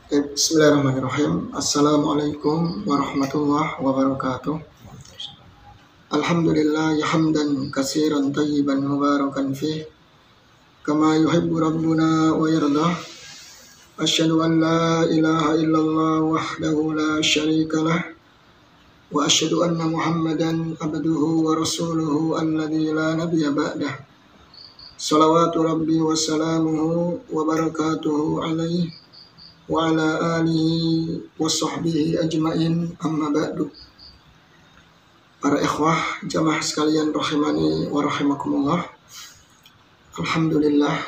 Bismillahirrahmanirrahim. Assalamualaikum warahmatullahi wabarakatuh. Alhamdulillah hamdan katsiran tayyiban mubarakan fih kama yuhibbu rabbuna wa yardah. Asyhadu an la ilaha illallah wahdahu la syarika lah wa asyhadu anna Muhammadan abduhu wa rasuluhu alladzi la nabiyya ba'dah. Salawatu rabbi wa salamuhu wa barakatuhu alaihi wa ala alihi wa sahbihi ajmain, amma ba'du. Para ikhwah jamaah sekalian rahimani wa rahimakumullah. Alhamdulillah,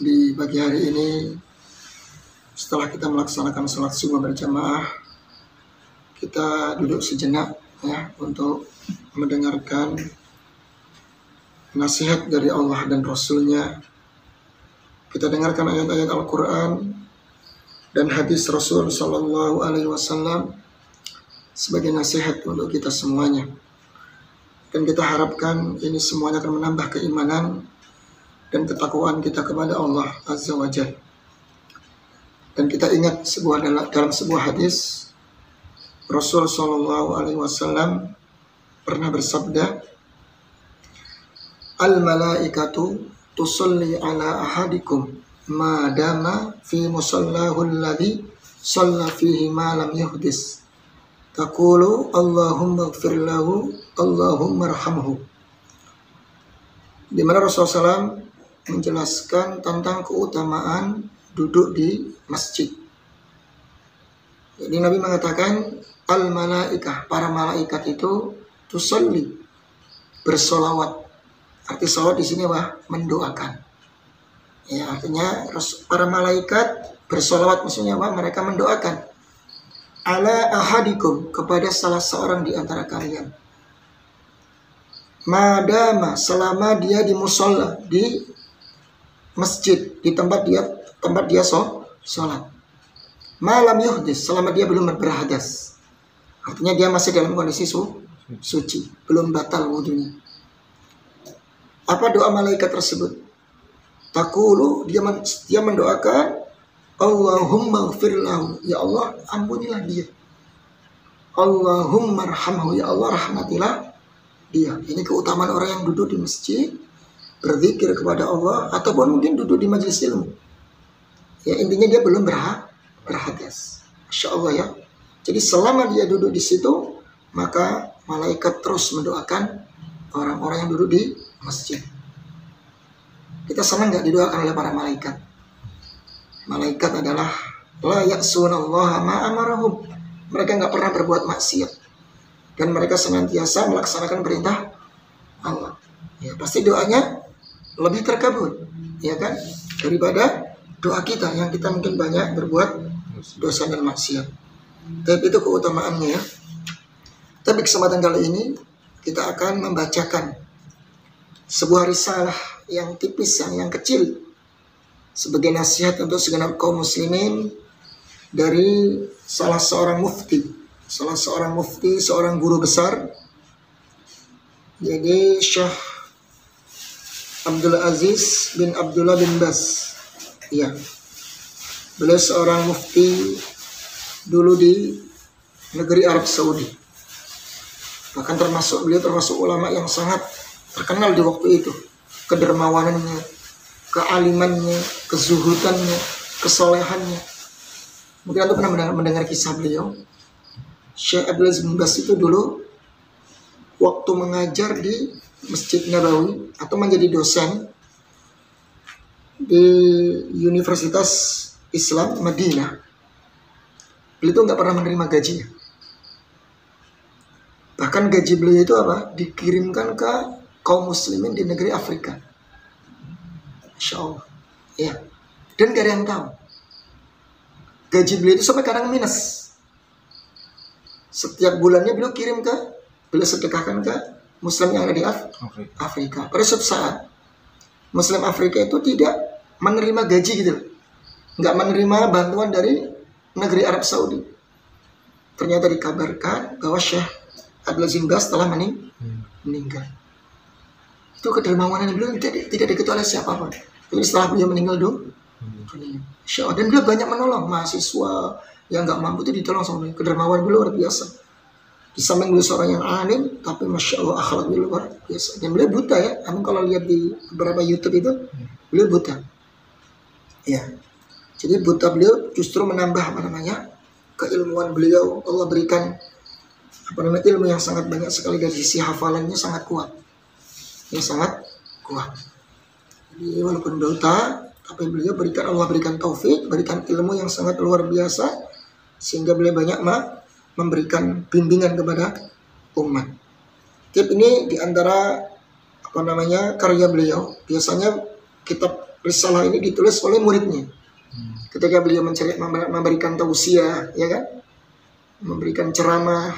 di pagi hari ini setelah kita melaksanakan salat subuh berjamaah, kita duduk sejenak ya untuk mendengarkan nasihat dari Allah dan Rasulnya. Kita dengarkan ayat-ayat Al-Quran dan hadis Rasul Sallallahu Alaihi Wasallam sebagai nasihat untuk kita semuanya. Dan kita harapkan ini semuanya akan menambah keimanan dan ketakwaan kita kepada Allah Azza wa Jalla. Dan kita ingat dalam sebuah hadis Rasul Sallallahu Alaihi Wasallam pernah bersabda, "Al-malaikatu tusalli ala ahadikum madama fi musallahu alladhi shalla fihi ma lam yuhdis. Taqulu Allahumma ighfir lahu, Allahumma arhamhu." Di mana Rasulullah SAW menjelaskan tentang keutamaan duduk di masjid. Jadi Nabi mengatakan al-malaikah, para malaikat itu tusalli, bersolawat. Arti salawat di sini mendoakan. Ya, artinya para malaikat bersolawat, maksudnya mereka mendoakan ala ahadikum, kepada salah seorang di antara kalian, madama, selama dia di musola, di masjid, di tempat dia sholat, malam yuhdis, selama dia belum berhadas, artinya dia masih dalam kondisi suci, belum batal wudunya. Apa doa malaikat tersebut? Taqulu, dia mendoakan Allahumma ighfir lahu, ya Allah ampunilah dia. Allahumma arhamhu, ya Allah rahmatilah dia. Ini keutamaan orang yang duduk di masjid berzikir kepada Allah, ataupun mungkin duduk di majelis ilmu. Ya, intinya dia belum berhadas. Masya Allah ya. Jadi selama dia duduk di situ, maka malaikat terus mendoakan orang-orang yang duduk di masjid. Kita senang gak didoakan oleh para malaikat? Malaikat adalah la ya'sunallaha ma amarahum. Mereka gak pernah berbuat maksiat, dan mereka senantiasa melaksanakan perintah Allah. Ya, pasti doanya lebih terkabul, ya kan, daripada doa kita yang kita mungkin banyak berbuat dosa dan maksiat. Tapi itu keutamaannya ya. Tapi kesempatan kali ini kita akan membacakan sebuah risalah yang tipis, yang kecil, sebagai nasihat untuk segenap kaum muslimin dari salah seorang mufti, seorang guru besar. Jadi Syekh Abdul Aziz bin Abdullah bin Baz. Ya, beliau seorang mufti dulu di negeri Arab Saudi. Bahkan beliau termasuk ulama yang sangat terkenal di waktu itu. Kedermawanannya, kealimannya, kezuhudannya, kesolehannya. Mungkin Anda pernah mendengar kisah beliau. Syekh Abdul Aziz bin Baz itu dulu waktu mengajar di Masjid Nabawi atau menjadi dosen di Universitas Islam Madinah, beliau itu nggak pernah menerima gajinya. Bahkan gaji beliau itu dikirimkan ke kaum muslimin di negeri Afrika. Masya Allah ya. Dan gak ada yang tahu. Gaji beliau itu sampai kadang minus. Setiap bulannya beliau sedekahkan ke muslim yang ada di Afrika. Pada suatu saat muslim Afrika itu tidak menerima gaji gitu, nggak menerima bantuan dari negeri Arab Saudi. Ternyata dikabarkan bahwa Syekh Abdul Aziz bin Baz telah meninggal. Itu kedermawanan beliau tidak diketahui oleh siapapun. Jadi setelah beliau meninggal Masya Allah. Dan beliau banyak menolong mahasiswa yang nggak mampu itu ditolong sama beliau. Kedermawan beliau luar biasa. Di samping beliau seorang yang alim, tapi Masya Allah akhlak beliau luar biasa. Dan beliau buta ya. Namun kalau lihat di beberapa YouTube itu, beliau buta. Ya. Jadi buta beliau justru menambah keilmuan beliau. Allah berikan ilmu yang sangat banyak sekali, dari sisi hafalannya sangat kuat. Ya, sangat kuat. Jadi walaupun buta, tapi beliau Allah berikan taufik, berikan ilmu yang sangat luar biasa, sehingga beliau banyak memberikan bimbingan kepada umat. Tip ini diantara karya beliau. Biasanya kitab risalah ini ditulis oleh muridnya. Ketika beliau memberikan tausiah, ya kan, memberikan ceramah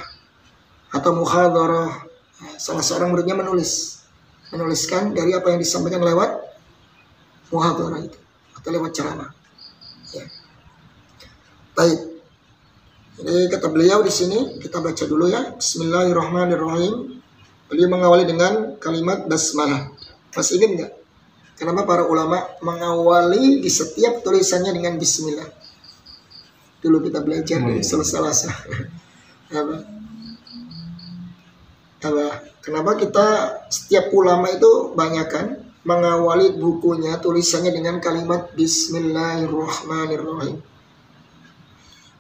atau muhadharah, salah seorang muridnya menuliskan dari apa yang disampaikan lewat muhadharah itu atau lewat ceramah. Ya. Baik. Jadi kata beliau di sini, kita baca dulu ya. Bismillahirrahmanirrahim. Beliau mengawali dengan kalimat basmalah. Masih ingat nggak? Kenapa para ulama mengawali di setiap tulisannya dengan bismillah? Dulu kita belajar di Selasa. Kenapa kita setiap ulama itu banyakkan mengawali bukunya tulisannya dengan kalimat Bismillahirrahmanirrahim?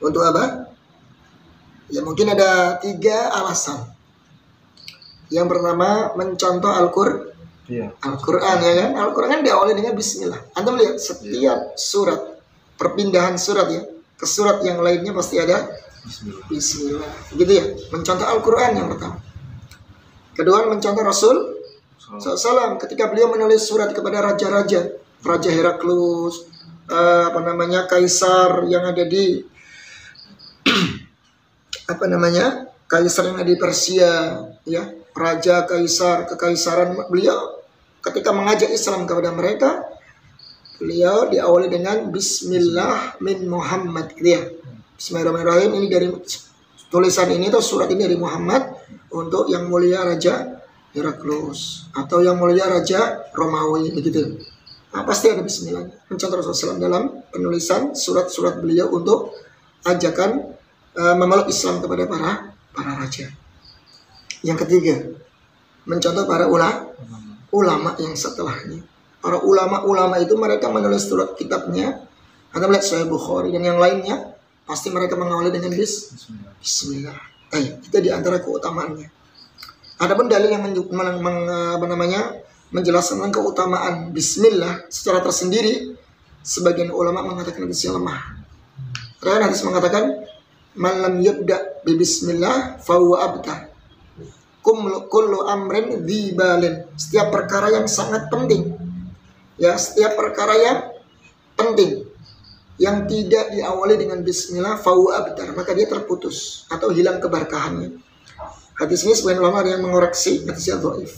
Untuk apa? Ya mungkin ada 3 alasan. Yang pertama, mencontoh Al-Quran, ya kan? Al-Quran kan diawali dengan Bismillah. Anda melihat setiap surat, perpindahan surat ya ke surat yang lainnya pasti ada Bismillah. Gitu ya. Mencontoh Al-Quran yang pertama. Kedua, mencontoh Rasul SAW ketika beliau menulis surat kepada raja-raja, Raja Heraklus, Kaisar yang ada di Kaisar yang ada di Persia, ya, Raja Kaisar, kekaisaran beliau ketika mengajak Islam kepada mereka, beliau diawali dengan Bismillah min Muhammad, gitu ya. Bismillahirrahmanirrahim. Ini dari tulisan ini atau surat ini dari Muhammad untuk yang mulia Raja Heraklus atau yang mulia Raja Romawi, begitu. Nah, pasti ada Bismillah. Mencontoh Rasulullah SAW dalam penulisan surat-surat beliau untuk ajakan memeluk Islam kepada para raja. Yang ketiga, mencontoh para ulama yang setelahnya. Para ulama itu mereka menulis surat kitabnya, Anda melihat Sahih Bukhari dan yang lainnya, pasti mereka mengawali dengan Bismillah. Itu di antara keutamaannya. Adapun dalil yang menjelaskan tentang keutamaan Bismillah secara tersendiri, sebagian ulama mengatakan hadisnya lemah. Karena hadis mengatakan man lam yabda bi bismillah fa huwa abtar. Kullu amrin dzibalin. Setiap perkara yang sangat penting. Ya, setiap perkara yang penting yang tidak diawali dengan bismillah fa huwa abtar, maka dia terputus atau hilang keberkahannya. Hadis ini sebagian ulama ada yang mengoreksi hadisnya dhaif.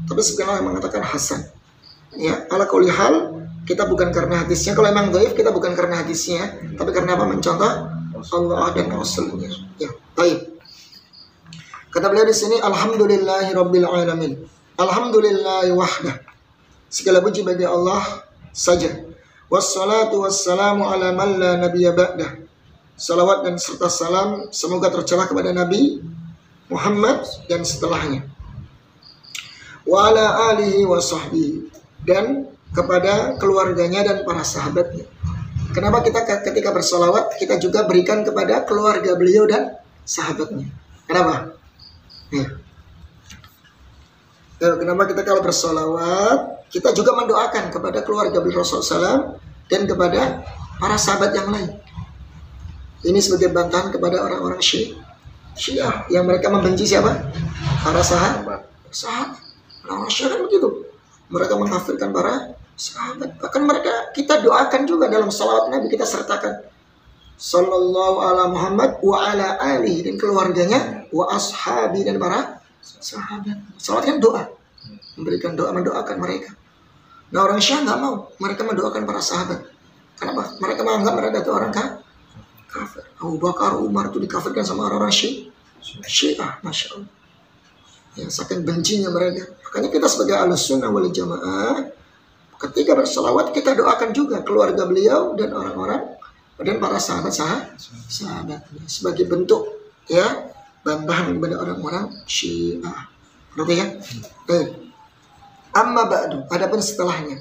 Tapi sebagian ulama mengatakan hasan. Ya, ala kulli hal kita bukan karena hadisnya, kalau memang dhaif kita bukan karena hadisnya, tapi karena apa? Mencontoh Allah dan Rasulnya. Ya, baik. Kata beliau di sini, Alhamdulillahirabbil alamin. Alhamdulillahi wahdah. Segala puji bagi Allah saja. Wassalatu wassalamu ala man la nabiyya ba'dah. Salawat dan serta salam semoga tercurah kepada Nabi Muhammad dan setelahnya. Wa ala alihi wa sahbihi, dan kepada keluarganya dan para sahabatnya. Kenapa kita ketika bersolawat kita juga berikan kepada keluarga beliau dan sahabatnya? Kenapa? Ya. Kenapa kita kalau bersolawat kita juga mendoakan kepada keluarga beliau Rasulullah SAW dan kepada para sahabat yang lain? Ini sebagai bantahan kepada orang-orang Syiah yang mereka membenci siapa? Para sahabat. Orang-orang Syiah kan begitu. Mereka mengkafirkan para sahabat. Bahkan kita doakan juga dalam salawat Nabi, kita sertakan sallallahu ala Muhammad wa ala alihi, dan keluarganya, wa ashabi, dan para sahabat. Salawat kan doa, memberikan doa, mendoakan mereka. Nah, orang Syiah nggak mau, mereka mendoakan para sahabat. Kenapa? Mereka menganggap mereka itu orang kafir. Abu Bakar, Umar itu dikafirkan sama orang-orang Syiah, Masya Allah. Ya, saking bencinya mereka. Makanya kita sebagai Ahlus Sunnah wal Jamaah, ketika berselawat kita doakan juga keluarga beliau dan orang-orang dan para sahabat sebagai bentuk ya bantahan kepada orang-orang Syiah. Berarti ya. Amma ba'du, adapun setelahnya.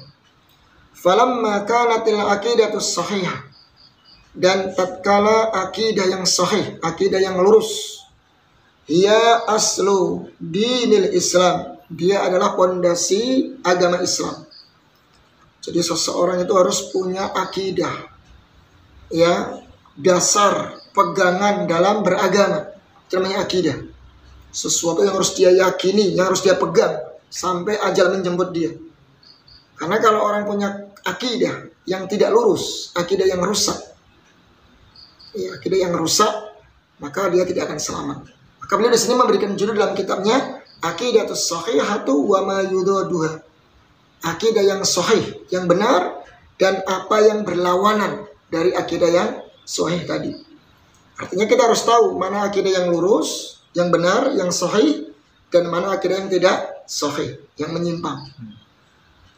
Falamma kanatil aqidatus sahihah, dan tatkala akidah yang sahih, akidah yang lurus, hiya aslu dinil Islam, dia adalah pondasi agama Islam. Jadi seseorang itu harus punya akidah, ya, dasar pegangan dalam beragama, itu namanya akidah. Sesuatu yang harus dia yakini, yang harus dia pegang sampai ajal menjemput dia. Karena kalau orang punya akidah yang tidak lurus, akidah yang rusak, ya, akidah yang rusak, maka dia tidak akan selamat. Maka beliau di sini memberikan judul dalam kitabnya Aqidatus Shahihatu wa ma yudaduha. Akidah yang sahih, yang benar, dan apa yang berlawanan dari akidah yang sahih tadi. Artinya kita harus tahu mana akidah yang lurus, yang benar, yang sahih, dan mana akidah yang tidak sahih, yang menyimpang.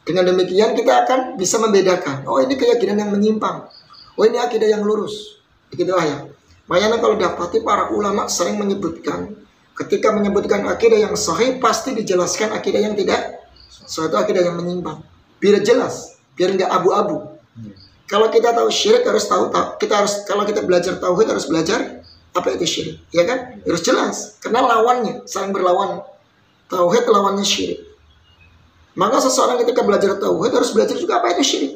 Dengan demikian kita akan bisa membedakan, oh ini keyakinan yang menyimpang, oh ini akidah yang lurus. Begitulah ya. Makanya kalau dapati para ulama sering menyebutkan, ketika menyebutkan akidah yang sahih pasti dijelaskan akidah yang tidak, suatu akidah yang menyimpang, biar jelas, biar nggak abu-abu. Kalau kita tahu syirik harus tahu, kalau kita belajar tauhid harus belajar apa itu syirik, ya kan? Harus jelas, karena lawannya saling berlawan. Tauhid lawannya syirik. Maka seseorang ketika belajar tauhid harus belajar juga apa itu syirik,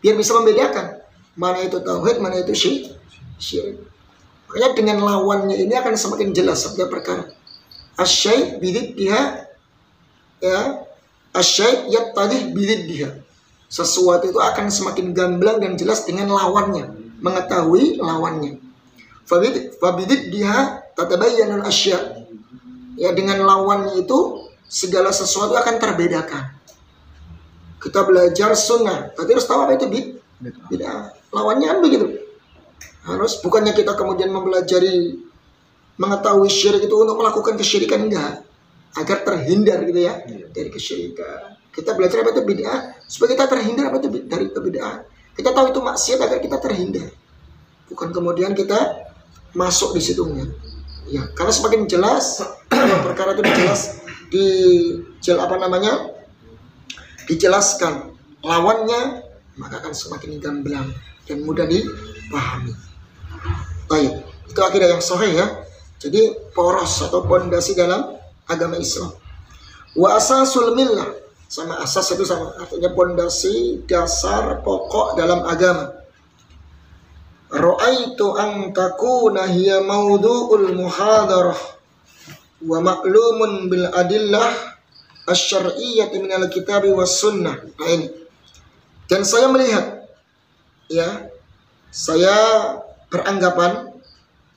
biar bisa membedakan mana itu tauhid, mana itu syirik. Makanya dengan lawannya ini akan semakin jelas setiap perkara. Asyai bididdiha, ya, asyai yattadih bididdiha. Sesuatu itu akan semakin gamblang dan jelas dengan lawannya, mengetahui lawannya. Fabididdiha tatabayyanul asya. Ya, dengan lawannya itu segala sesuatu akan terbedakan. Kita belajar sunnah, berarti harus tahu apa itu bid'ah. Lawannya kan begitu. Harus, bukannya kita kemudian mempelajari, mengetahui syirik itu untuk melakukan kesyirikan, enggak, agar terhindar gitu ya dari kesyirikan. Kita belajar apa itu bid'ah supaya kita terhindar apa itu dari kebid'ahan. Kita tahu itu maksiat agar kita terhindar, bukan kemudian kita masuk di situnya. Ya, karena semakin jelas kalau perkara itu dijelaskan lawannya, maka akan semakin gamblang dan mudah dipahami. Baik, itu akidah yang sahih ya. Jadi poros atau pondasi dalam agama Islam. Wa asasul millah, sama asas itu sama, artinya pondasi, dasar, pokok dalam agama. Ra'aitu an takuna hiya mawdu'ul muhadarah wa ma'lumun bil adillah asy-syar'iyyah minal kitabi was sunnah. Nah ini. Dan saya melihat, ya, saya beranggapan,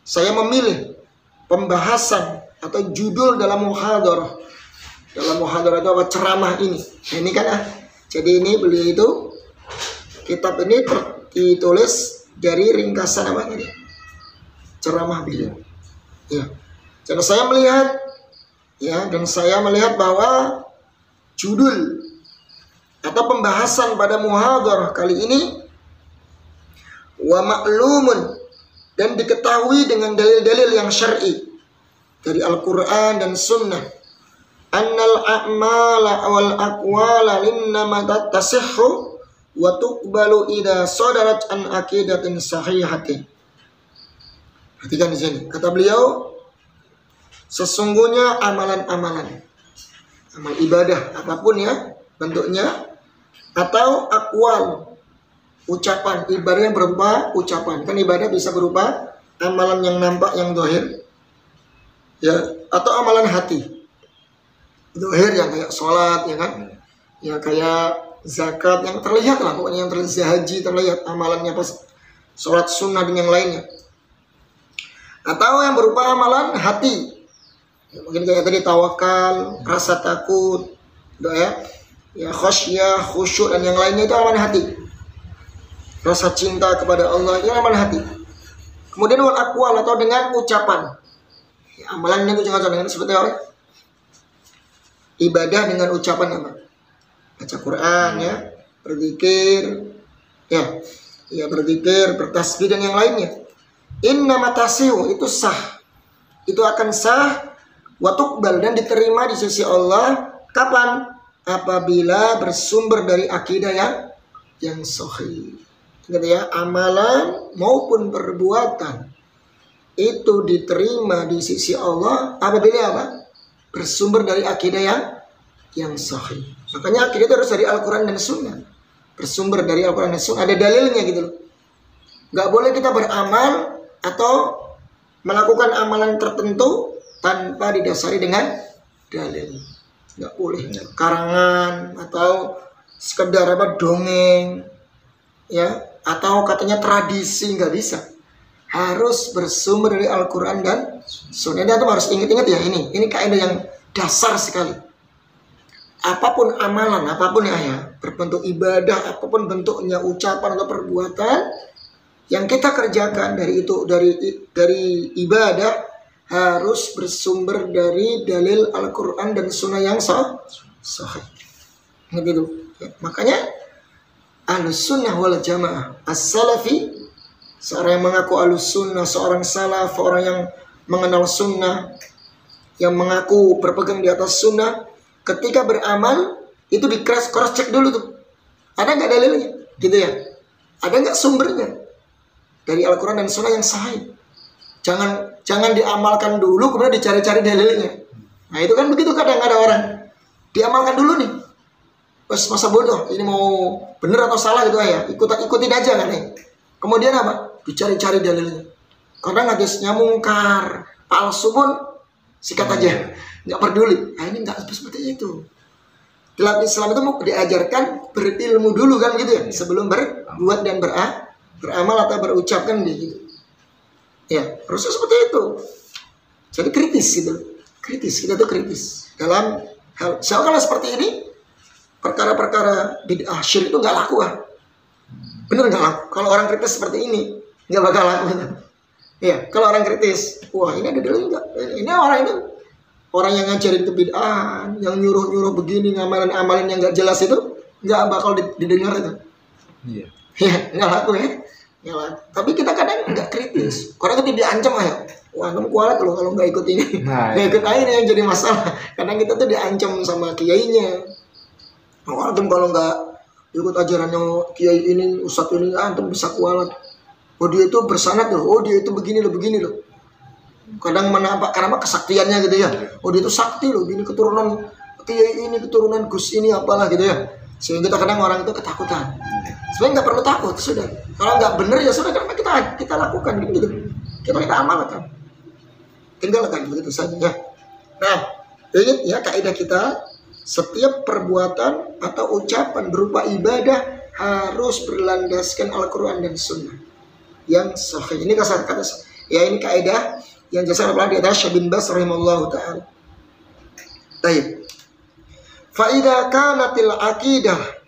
saya memilih pembahasan atau judul dalam muhadarah. Dalam muhadarah itu apa? Ceramah ini. Nah, ini kan jadi ini beliau itu, kitab ini ditulis dari ringkasan apa ini? Ceramah beliau. Ya. Dan saya melihat, ya, dan saya melihat bahwa judul atau pembahasan pada muhadarah kali ini wa ma'lumun, dan diketahui dengan dalil-dalil yang syar'i dari Al-Quran dan Sunnah, annal a'mala wal aqwala linnama tasihhu wa tuqbalu idza sadarat an aqidatin sahihatin. Perhatikan di sini, kata beliau, sesungguhnya amalan-amalan, amal ibadah apapun ya bentuknya, atau akwal, ucapan, ibadah yang berupa ucapan. Kan ibadah bisa berupa amalan yang nampak, yang zahir, ya, atau amalan hati. Zahir yang kayak sholat, ya kan, ya kayak zakat yang terlihat lah, pokoknya yang terlihat, haji terlihat amalannya pas, sholat sunnah dan yang lainnya. Atau yang berupa amalan hati, ya, mungkin kayak tadi tawakal, rasa takut, doa, ya, khasyah, khusyuk dan yang lainnya, itu amalan hati. Rasa cinta kepada Allah, itu amalan hati. Kemudian wal aqwal, atau dengan ucapan, ya, amalan yang dengan seperti apa? Ibadah dengan ucapan apa? baca Quran ya, berzikir ya berzikir, bertasbih dan yang lainnya. Inna matasiu itu sah, itu akan sah, watukbal dan diterima di sisi Allah. Kapan? Apabila bersumber dari akidah yang sahih. Gitu ya, amalan maupun perbuatan itu diterima di sisi Allah apabila apa? Bersumber dari akidah yang sahih. Makanya akidah itu harus dari Al-Quran dan Sunnah. Bersumber dari Al-Quran dan Sunnah, ada dalilnya gitu loh. Gak boleh kita beramal atau melakukan amalan tertentu tanpa didasari dengan dalil. Gak boleh karangan atau sekedar dongeng ya, atau katanya tradisi, nggak bisa. Harus bersumber dari Al-Quran dan Sunnah. Dan harus ingat-ingat ya, ini kaidah yang dasar sekali. Apapun amalan, apapun ya, berbentuk ibadah, apapun bentuknya, ucapan atau perbuatan yang kita kerjakan dari ibadah harus bersumber dari dalil Al-Quran dan Sunnah yang sahih. Gitu. Ya, makanya Ahlus Sunnah wal Jamaah As-Salafi, seorang yang mengaku Ahlus Sunnah, seorang salaf, orang yang mengenal Sunnah, yang mengaku berpegang di atas Sunnah, ketika beramal itu di cross check dulu tuh, ada nggak dalilnya, gitu ya, ada nggak sumbernya dari Al-Quran dan Sunnah yang sahih. Jangan diamalkan dulu kemudian dicari-cari dalilnya. Nah itu kan begitu, kadang ada orang diamalkan dulu nih, pas masa bodoh ini mau bener atau salah gitu ya, ikutin aja kan nih. Kemudian apa? Dicari-cari dalilnya. Kadang hadisnya mungkar, palsu pun sikat aja, nggak peduli. Nah ini nggak seperti itu. Dalam Islam itu mau diajarkan berilmu dulu kan gitu ya, sebelum berbuat dan beramal atau berucap kan gitu. Ya, proses seperti itu. Jadi kritis gitu. Kita tuh kritis dalam hal. Kalau seperti ini, perkara-perkara bid'ah syirik itu nggak laku kan? Bener nggak laku? Kalau orang kritis seperti ini nggak bakal laku. Ya, kalau orang kritis, wah ini ada dalil nggak? Ini orang yang ngajarin itu bid'ah, yang nyuruh begini, ngamalin yang nggak jelas itu nggak bakal didengar itu. Iya. Ya, nggak laku ya. Ya, tapi kita kadang nggak kritis. Karena kita diancam ya. Wah, kamu kualat loh kalau nggak ikut ini. Nggak ikut ini yang jadi masalah. Kadang kita tuh diancam sama kiainya. Oh, antum kalau nggak ikut ajarannya kiai ini, ustadz ini, antum bisa kualat. Oh dia itu bersanad loh. Oh dia itu begini loh. Kadang menampak karena kesaktiannya gitu ya. Oh dia itu sakti loh. Gini keturunan kiai ini, keturunan Gus ini apalah gitu ya. Sehingga kadang orang itu ketakutan. Sebenarnya nggak perlu takut, sudah. Kalau nggak benar ya sudah, karena kita lakukan gitu. Kita amalkan, tinggalkan begitu saja. Nah, ingat ya kaidah kita, setiap perbuatan atau ucapan berupa ibadah harus berlandaskan Al-Quran dan Sunnah yang sahih. Ini kata ya, ini kaidah yang jasa di atas Syekh bin Baz rahimahullahu taala. Baik. Fa idza kanatil aqidah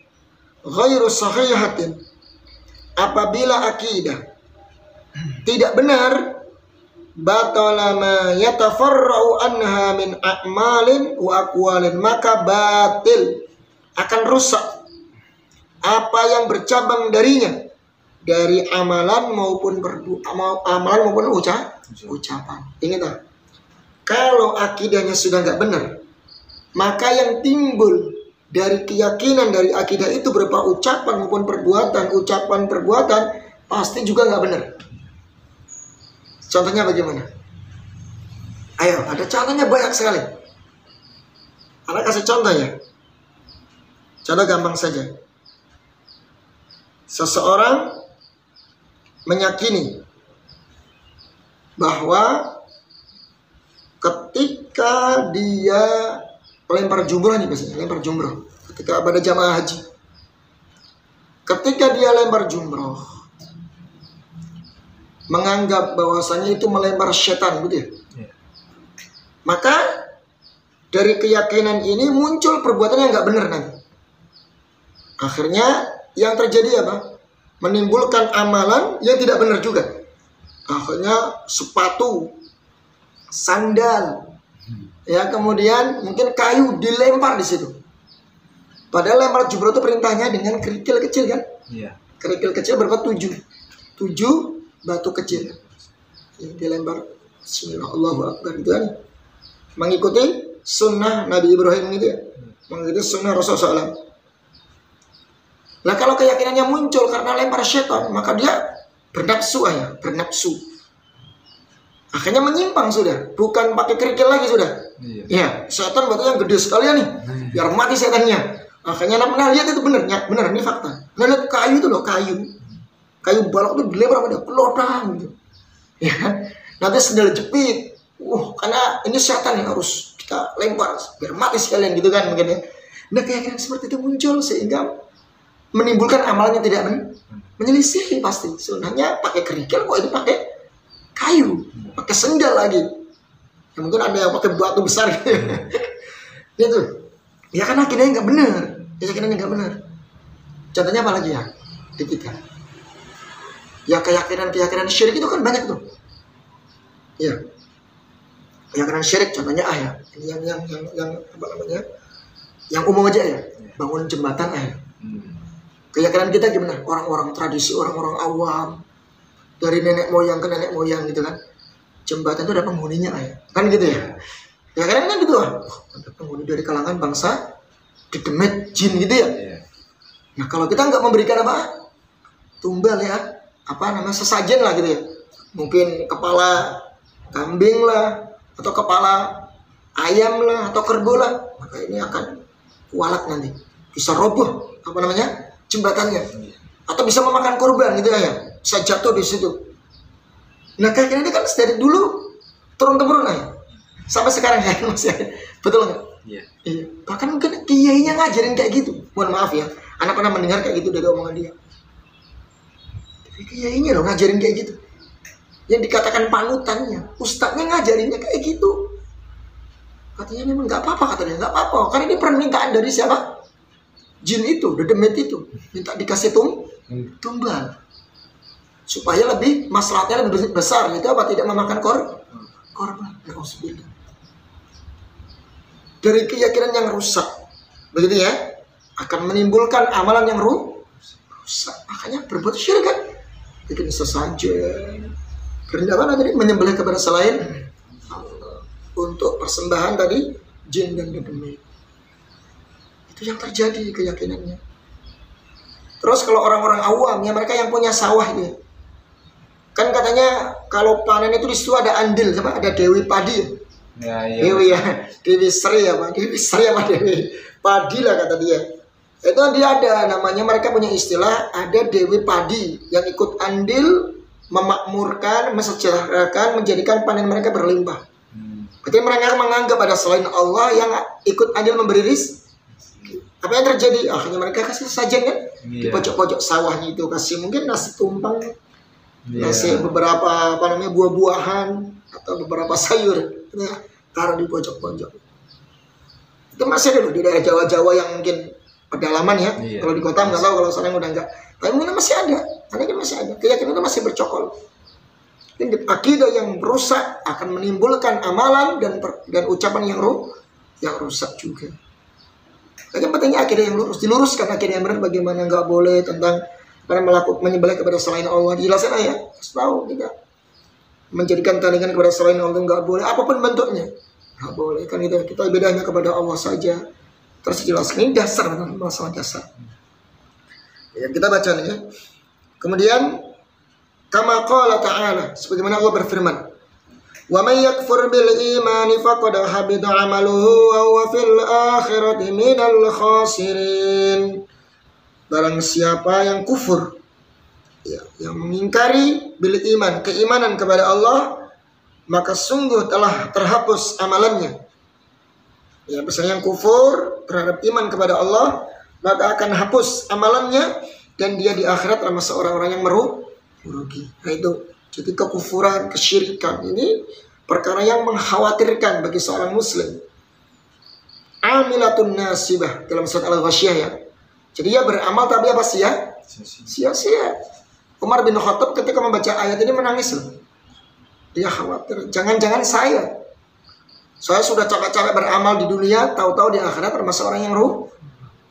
ghairu sahihatin, apabila akidah tidak benar, batala ma yatafarra'u anha min a'malin wa aqwalin, maka batil, akan rusak apa yang bercabang darinya dari amalan maupun ucapan. Ingat, kalau akidahnya sudah nggak benar, maka yang timbul dari keyakinan dari akidah itu berupa ucapan maupun perbuatan pasti juga nggak benar. Contohnya bagaimana? Ayo, ada contohnya banyak sekali. Ana kasih contoh ya. Contoh gampang saja. Seseorang meyakini bahwa ketika dia lempar jumroh nih biasanya, lempar jumroh ketika pada jamaah haji, ketika dia lempar jumroh menganggap bahwasanya itu melempar setan gitu ya. Maka dari keyakinan ini muncul perbuatan yang nggak benar nanti. Akhirnya yang terjadi apa? Menimbulkan amalan yang tidak benar juga. Akhirnya sepatu, sandal, ya kemudian mungkin kayu dilempar di situ. Padahal lempar jumroh itu perintahnya dengan kerikil kecil kan? Iya. Kerikil kecil berapa? 7 batu kecil. Ya, dilempar. Bismillah, Allahu Akbar gitu kan. Mengikuti sunnah Nabi Ibrahim gitu ya. Mengikuti sunnah Rasulullah SAW. Nah kalau keyakinannya muncul karena lempar syaitan, maka dia bernafsu ya, bernafsu. Akhirnya menyimpang sudah, bukan pakai kerikil lagi sudah. Iya. Ya, setan batu yang gede sekali nih, biar mati setannya. Akhirnya nah lihat itu bener ini fakta. Nah lihat kayu itu loh, kayu balok itu dilempar sama dia, pelodang gitu. Ya, nanti sendal jepit. Karena ini setan yang harus kita lempar biar mati sekalian gitu kan mungkin ya. Nah keyakinan seperti itu muncul sehingga menimbulkan amalannya tidak menyelisihi pasti. Sunnahnya pakai kerikil, kok ini pakai kayu, pakai sendal lagi. Ya, mungkin ada yang pakai batu besar gitu. Itu. Ya kan akhirnya nggak benar. Keyakinannya nggak benar. Contohnya apa lagi ya di kita? Ya keyakinan syirik itu kan banyak tuh. Ya. Keyakinan syirik contohnya ya. Ini yang apa namanya? Yang umum aja ya. Bangun jembatan ya. Keyakinan kita gimana? Orang-orang tradisi, orang-orang awam, dari nenek moyang ke nenek moyang gitu kan. Jembatan itu ada penghuninya ya. Kan gitu ya. Ya kan gitu kan. Ada penghuni dari kalangan bangsa Dedemet, jin gitu ya. Nah kalau kita nggak memberikan apa? Tumbal ya. Apa namanya? Sesajen lah gitu ya. Mungkin kepala kambing lah, atau kepala ayam lah, atau kerbau lah. Maka ini akan kualat nanti. Bisa roboh apa namanya? Jembatannya, atau bisa memakan korban gitu ya, bisa jatuh di situ. Nah kayak ini kan dari dulu turun temurun ya, sampai sekarang ya masih ada. Betul nggak? Iya. Bahkan mungkin kiainya ngajarin kayak gitu. Mohon maaf ya, anak pernah mendengar kayak gitu dari omongan dia. Tapi kiainya loh ngajarin kayak gitu. Yang dikatakan panutannya, ustadznya ngajarinnya kayak gitu. Katanya memang nggak apa-apa, katanya nggak apa-apa, karena ini permintaan dari siapa? Jin itu, Dedemet itu minta dikasih tumbal supaya lebih maslahatnya lebih besar itu apa? Tidak memakan korban. Alhamdulillah. Dari keyakinan yang rusak begitu ya, akan menimbulkan amalan yang rusak. Makanya berbuat syirik kan, bikin sesajen, berendahkan tadi menyembelih kepada selain Allah untuk persembahan tadi jin dan Dedemet. Itu yang terjadi keyakinannya. Terus kalau orang-orang awam ya, mereka yang punya sawah ini, kan katanya kalau panen itu di situ ada andil, sama ada Dewi Padi ya. Dewi ya, Dewi Sri apa? Dewi Sri apa Dewi Padi lah kata dia. Itu dia ada namanya, mereka punya istilah, ada Dewi Padi yang ikut andil memakmurkan, mensejahterakan, menjadikan panen mereka berlimpah. Berarti mereka menganggap ada selain Allah yang ikut andil memberi rizki. Apa yang terjadi? Akhirnya mereka kasih sajian kan di pojok-pojok sawahnya itu, kasih mungkin nasi tumpang, kasih beberapa apa namanya buah-buahan atau beberapa sayur, taruh di pojok-pojok. Itu masih ada loh di daerah Jawa-Jawa yang mungkin pedalaman ya. Kalau di kota nggak tahu, kalau sekarang udah enggak. Tapi mungkin masih ada, karena masih ada. Keyakinan itu masih bercokol. Ini akidah yang rusak akan menimbulkan amalan dan ucapan yang rusak juga. Yang pentingnya akidah yang lurus, diluruskan akidah yang benar. Bagaimana nggak boleh tentang menyembelih kepada selain Allah, dijelaskan ya. Tahu kita menjadikan tandingan kepada selain Allah nggak boleh, apapun bentuknya nggak boleh kan itu. Kita bedanya kepada Allah saja. Terus dijelaskan ini dasar, masalah dasar. Ya, kita baca nih ya. Kemudian kama qala ta'ala, sebagaimana Allah berfirman, wa may yakfur bil imani faqad habita amaluhu wa huwa fil akhirati minal khasirin. Barang siapa yang kufur, ya, yang mengingkari bil iman, keimanan kepada Allah, maka sungguh telah terhapus amalannya. Ya, misalnya yang kufur terhadap iman kepada Allah, maka akan hapus amalannya dan dia di akhirat termasuk orang-orang yang merugi. Nah itu. Jadi kekufuran, kesyirikan ini perkara yang mengkhawatirkan bagi seorang muslim. Amilatun nasibah dalam surat Al-Ghasyiyah ya. Jadi dia beramal tapi apa sia-sia. Umar bin Khattab ketika membaca ayat ini menangis loh. Dia khawatir, jangan-jangan saya sudah capek-capek beramal di dunia, tahu-tahu di akhirat termasuk orang yang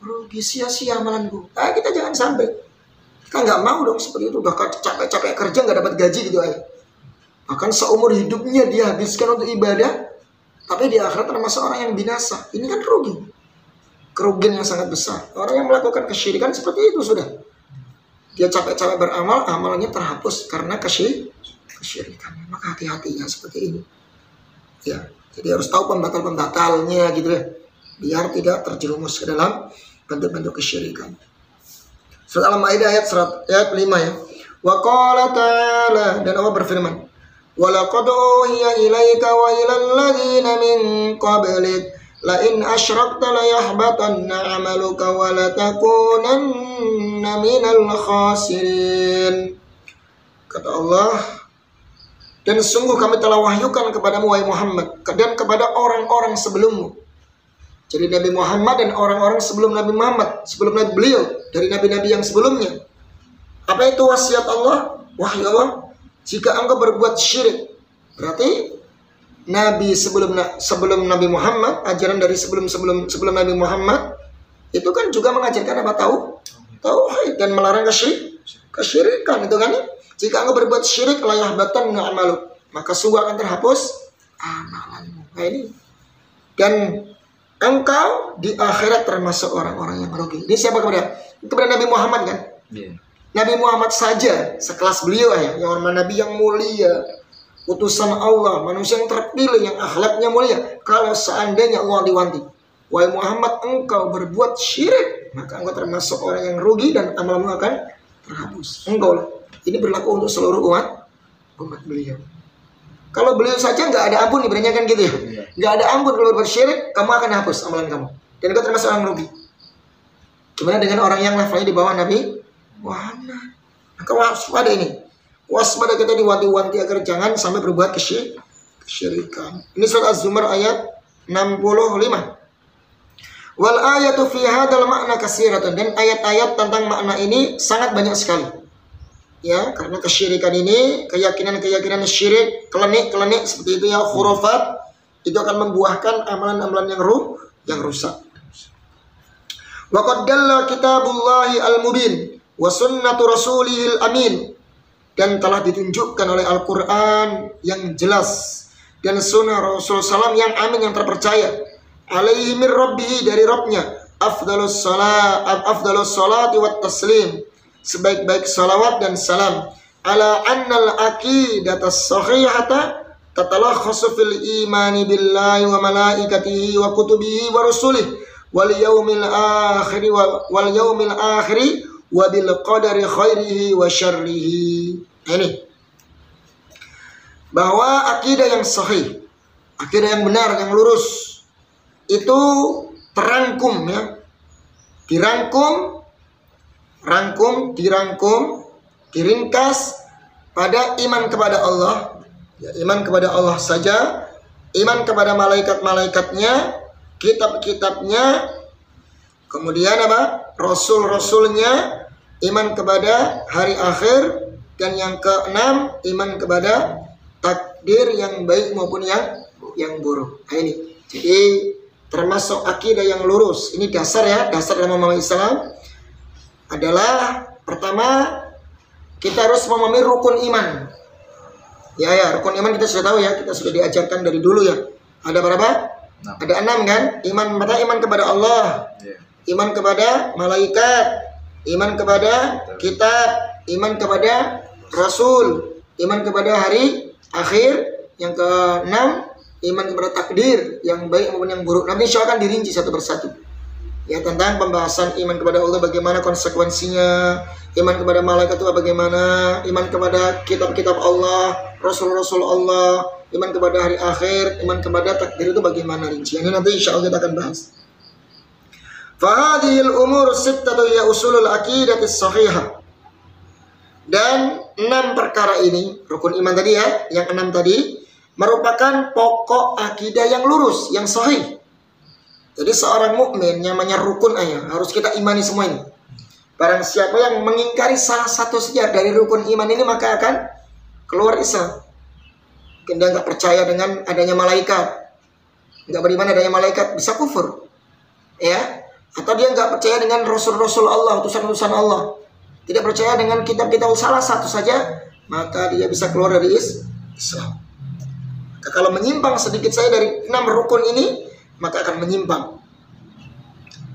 rugi, sia-sia amalanku. Kita jangan sampai. Kita nggak mau dong seperti itu. Udah capek-capek kerja nggak dapat gaji gitu aja. Bahkan seumur hidupnya dia habiskan untuk ibadah, tapi di akhirat termasuk orang yang binasa. Ini kan rugi. Kerugian yang sangat besar. Orang yang melakukan kesyirikan seperti itu sudah. Dia capek-capek beramal, amalnya terhapus karena kesyirikan. Maka hati-hatinya seperti ini. Ya, jadi harus tahu pembatal-pembatalnya gitu ya. Biar tidak terjerumus ke dalam bentuk-bentuk kesyirikan. Surat Al-Maidah ayat 5 ya. Wa qala ta'ala, dan Allah berfirman, wa laqad uhiya ilaika wa ilal ladzina min qablik la in asyrakta la yahbatanna 'amaluka wa la takunanna minal khasirin. Kata Allah, dan sungguh kami telah wahyukan kepadamu wahai Muhammad dan kepada orang-orang sebelummu. Jadi Nabi Muhammad dan orang-orang sebelum Nabi Muhammad, sebelum Nabi beliau, dari nabi-nabi yang sebelumnya. Apa itu wasiat Allah? Wahyu Allah. Jika engkau berbuat syirik, berarti Nabi sebelum Nabi Muhammad, ajaran dari sebelum Nabi Muhammad, itu kan juga mengajarkan apa? Tauhid dan melarang kesyirikan itu kan. Jika engkau berbuat syirik, la yahbatanna 'amaluk, maka sungguh akan terhapus amalanmu. Nah ini. Dan engkau di akhirat termasuk orang-orang yang merugi. Ini siapa kepada Nabi Muhammad kan? Yeah. Nabi Muhammad saja sekelas beliau ya, yang Nabi yang mulia, utusan Allah, manusia yang terpilih, yang akhlaknya mulia. Kalau seandainya Allah wanti-wanti, wahai Muhammad, engkau berbuat syirik, maka engkau termasuk orang yang rugi dan amalmu akan terhapus. Engkau lah. Ini berlaku untuk seluruh umat beliau. Kalau beliau saja nggak ada ampun, ibaratnya kan gitu ya. Nggak ada ampun kalau berbuat syirik, kamu akan hapus amalan kamu. Dan engkau termasuk orang rugi. Gimana dengan orang yang levelnya di bawah Nabi Muhammad? Maka waspada ini. Waspada kita diwanti-wanti agar jangan sampai berbuat kesyirikan. Ini surat Az-Zumar ayat 65. Wal ayatu fi hadzal ma'na katsiratun, dan ayat-ayat tentang makna ini sangat banyak sekali. Ya, karena kesyirikan ini, keyakinan syirik, kelenik seperti itu ya, khurafat, itu akan membuahkan amalan-amalan yang rusak. Wa qad dalla kitabullahi al-mubin wa sunnatu rasulihil amin, dan telah ditunjukkan oleh Al-Quran yang jelas dan sunnah Rasul SAW yang amin, yang terpercaya, alaihi min rabbihi, dari Rabbnya, afdalus salati wat taslim, sebaik-baik salawat dan salam, ala annal aqidatas sahihata tatalakhasu fil imani billahi wa malaikatihi wa kutubihi wa rusulihi wal yaumil akhiri wa bil qadari khairihi wa syarrihi. Ini bahwa akidah yang sahih, akidah yang benar, yang lurus, itu terangkum ya, diringkas pada iman kepada Allah, ya, iman kepada Allah saja, iman kepada malaikat-malaikatnya, kitab-kitabnya, kemudian apa? Rasul-rasulnya, iman kepada hari akhir, dan yang keenam, iman kepada takdir yang baik maupun yang buruk. Nah ini, jadi termasuk akidah yang lurus. Ini dasar ya, dasar dalam memahami Islam adalah pertama, kita harus memahami rukun iman. Ya, rukun iman kita sudah tahu ya, kita sudah diajarkan dari dulu ya. Ada berapa? Ada 6 kan? Iman kepada Allah, iman kepada malaikat, iman kepada kitab, iman kepada Rasul, iman kepada hari akhir. Yang ke-6, iman kepada takdir yang baik maupun yang buruk. Nanti insya Allah akan dirinci satu persatu. Ya, tentang pembahasan iman kepada Allah, bagaimana konsekuensinya, iman kepada malaikat itu bagaimana, iman kepada kitab-kitab Allah, Rasul-Rasul Allah, iman kepada hari akhir, iman kepada takdir itu bagaimana rinciannya, nanti insya Allah kita akan bahas. Fahadhil umur sittatu ya usulul aqidatis sahihah. Dan 6 perkara ini, rukun iman tadi ya, yang 6 tadi, merupakan pokok akidah yang lurus, yang sahih. Jadi seorang mukmin yang namanya rukun harus kita imani semua ini. Barang siapa yang mengingkari salah satu saja dari rukun iman ini, maka akan keluar Islam. Mungkin dia nggak percaya dengan adanya malaikat, nggak beriman adanya malaikat, bisa kufur. Ya, atau dia nggak percaya dengan Rasul-Rasul Allah, utusan-utusan Allah, tidak percaya dengan kitab-kitab salah satu saja, maka dia bisa keluar dari Islam. Maka kalau menyimpang sedikit saya dari 6 rukun ini, maka akan menyimpang.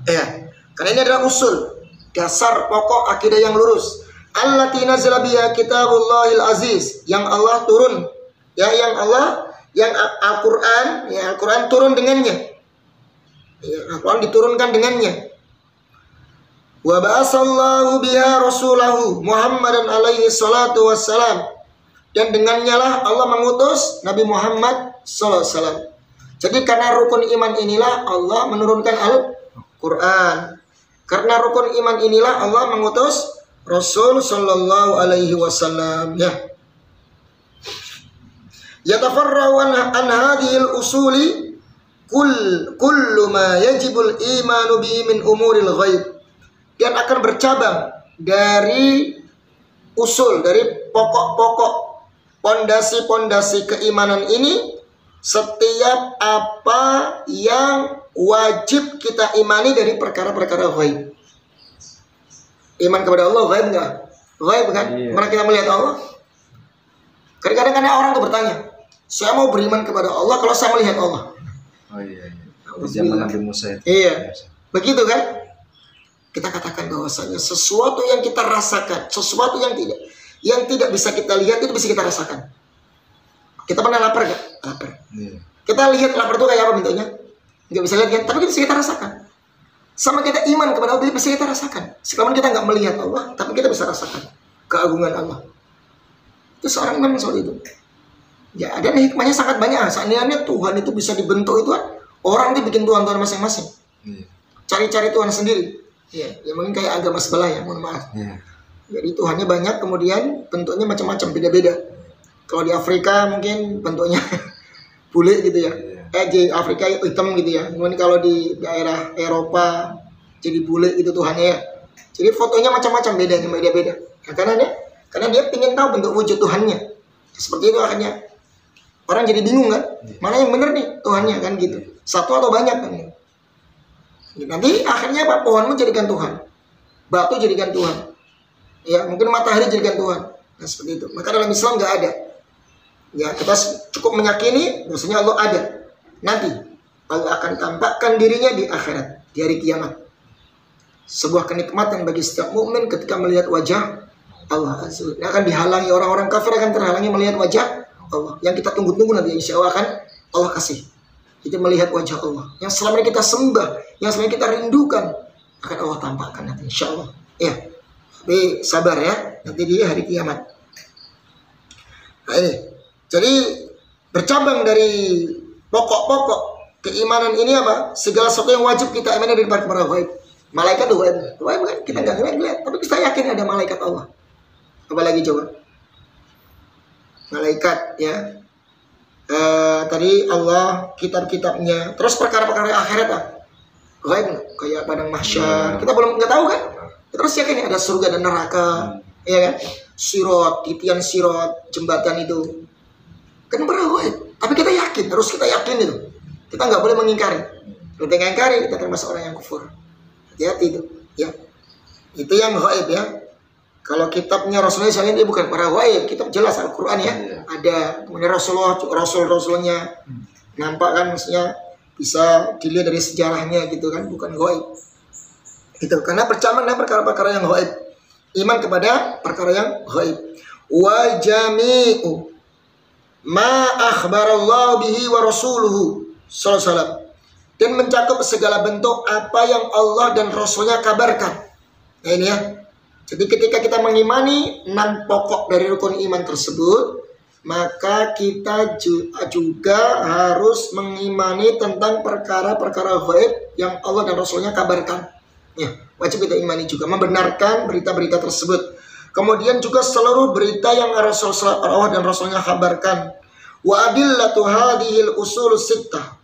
Ya, karena ini adalah usul, dasar pokok akidah yang lurus. Allati nazala biha kitabullahil aziz, yang Allah turun, ya, yang Al-Qur'an, ya, Al-Qur'an turun dengannya. Ya, Al-Quran diturunkan dengannya. Wa ba'asallahu biha rasulahu Muhammadan alaihi salatu wassalam, dan dengannya lah Allah mengutus Nabi Muhammad sallallahu alaihi wasallam. Jadi karena rukun iman inilah Allah menurunkan Al-Quran. Karena rukun iman inilah Allah mengutus Rasul sallallahu alaihi wasallam. Ya. Yatafarra'u an hadhil usuli kullu ma yajibul imanu bi min umuril ghaib, dan akan bercabang dari usul, dari pokok-pokok, pondasi-pondasi keimanan ini, setiap apa yang wajib kita imani dari perkara-perkara ghaib. Iman kepada Allah ghaib enggak? Ghaib kan? Iya. Mana kita melihat Allah? Kadang-kadang orang tuh bertanya, saya mau beriman kepada Allah kalau saya melihat Allah. Oh iya. Di zaman Nabi Musa itu. Iya. Begitu kan? Kita katakan bahwasanya sesuatu yang kita rasakan, sesuatu yang tidak bisa kita lihat itu bisa kita rasakan. Kita pernah lapar gak? Lapar. Iya. Kita lihat lapar itu kayak apa bentuknya? Nggak bisa lihat kan? Tapi kita bisa kita rasakan. Sama kita iman kepada Allah bisa kita rasakan. Sekalipun kita nggak melihat Allah, tapi kita bisa rasakan keagungan Allah. Itu seorang imam soal itu. Ya, dan hikmahnya sangat banyak. Seandainya Tuhan itu bisa dibentuk itu kan, orang itu bikin Tuhan masing-masing. Cari-cari Tuhan sendiri. Ya mungkin kayak agama sebelah ya, mohon maaf. Jadi Tuhannya banyak, kemudian bentuknya macam-macam, beda-beda. Kalau di Afrika mungkin bentuknya bule gitu ya. Di Afrika hitam gitu ya. Kemudian kalau di daerah Eropa jadi bule gitu Tuhannya ya. Jadi fotonya macam-macam, beda-beda. Nah, karena dia ingin tahu bentuk wujud Tuhannya. Seperti itu akhirnya. Orang jadi bingung kan, mana yang benar nih Tuhannya kan gitu. Satu atau banyak kan. Nanti akhirnya apa? Pohonmu jadikan Tuhan, batu jadikan Tuhan, ya mungkin matahari jadikan Tuhan. Nah seperti itu. Maka dalam Islam nggak ada. Ya kita cukup meyakini bahwasanya Allah ada. Nanti Allah akan tampakkan dirinya di akhirat, di hari kiamat. Sebuah kenikmatan bagi setiap mukmin ketika melihat wajah Allah Azza wa Jalla. Akan dihalangi, orang-orang kafir akan terhalangi melihat wajah Allah. Yang kita tunggu-tunggu nanti insya Allah akan Allah kasih. Kita melihat wajah Allah yang selama ini kita sembah, yang selama ini kita rindukan, akan Allah tampakkan nanti insya Allah. Ya, tapi sabar ya, nanti di hari kiamat. Nah ini, jadi bercabang dari pokok-pokok keimanan ini apa? Segala sesuatu yang wajib kita imani dari perkara ghaib. Malaikat itu ghaib kan? Kita nggak ngeliat, tapi kita yakin ada malaikat Allah. Apalagi coba? Malaikat ya. Tadi Allah, kitab-kitabnya, terus perkara-perkara akhirat lah, ghaib kayak padang mahsyar, kita belum nggak tahu kan, terus yakin ada surga dan neraka, ya kan, sirot, titian sirot, jembatan itu kan ghaib, tapi kita yakin, harus kita yakin itu, kita nggak boleh mengingkari. Kalau kita ingkari, kita termasuk orang yang kufur. Hati-hati itu, ya, itu yang ghaib ya. Kalau kitabnya Rasulullah SAW dia bukan para ghaib, kitab jelas Al-Quran ya, ada. Kemudian Rasul-Rasulnya nampak kan, maksudnya bisa dilihat dari sejarahnya gitu kan, bukan ghaib. Itu karena percamang dengan perkara-perkara yang ghaib. Iman kepada perkara yang ghaib. Wa jami'u ma akhbarallahu bihi wa rasuluhu sallallahu alaihi wasallam, dan mencakup segala bentuk apa yang Allah dan Rasulnya kabarkan. Nah ini ya. Jadi ketika kita mengimani 6 pokok dari rukun iman tersebut, maka kita juga harus mengimani tentang perkara-perkara ghaib yang Allah dan Rasulnya kabarkan. Ya, wajib kita imani juga, membenarkan berita-berita tersebut. Kemudian juga seluruh berita yang Allah dan Rasulnya kabarkan. Wa adillatu hadhil usul sittah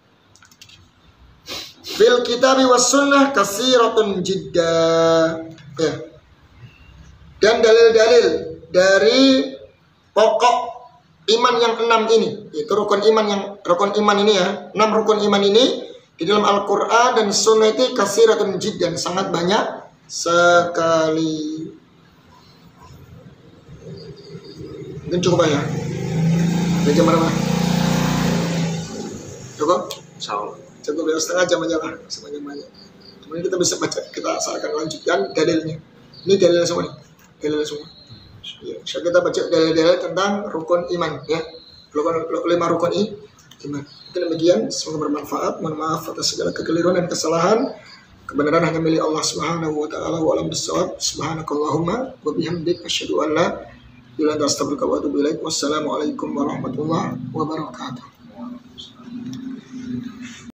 fil kitabi was sunnah katsiratun jiddan. Ya. Dan dalil-dalil dari pokok iman yang 6 ini, itu rukun iman ini ya, 6 rukun iman ini Di dalam Al-Quran dan Sunnah itu kasiratun jiddan, sangat banyak sekali. Mungkin cukup ya. Jam berapa? Cukup? Cukup ya, setengah jam aja lah, sebanyak-banyak. Kemudian kita bisa baca, kita akan lanjutkan dalilnya. Ini dalil semua nih, dalil semua. Ya, kita baca dalil-dalil tentang rukun iman ya. 5 rukun iman. Mungkin demikian, semoga bermanfaat. Mohon maaf atas segala kekeliruan dan kesalahan. Kebenaran hanya milik Allah Subhanahu wa taala wa alam bissawab. Subhanakallahumma wa bihamdik asyhadu an la ilaha illa anta astaghfiruka wa atubu ilaik. Wassalamualaikum warahmatullahi wabarakatuh.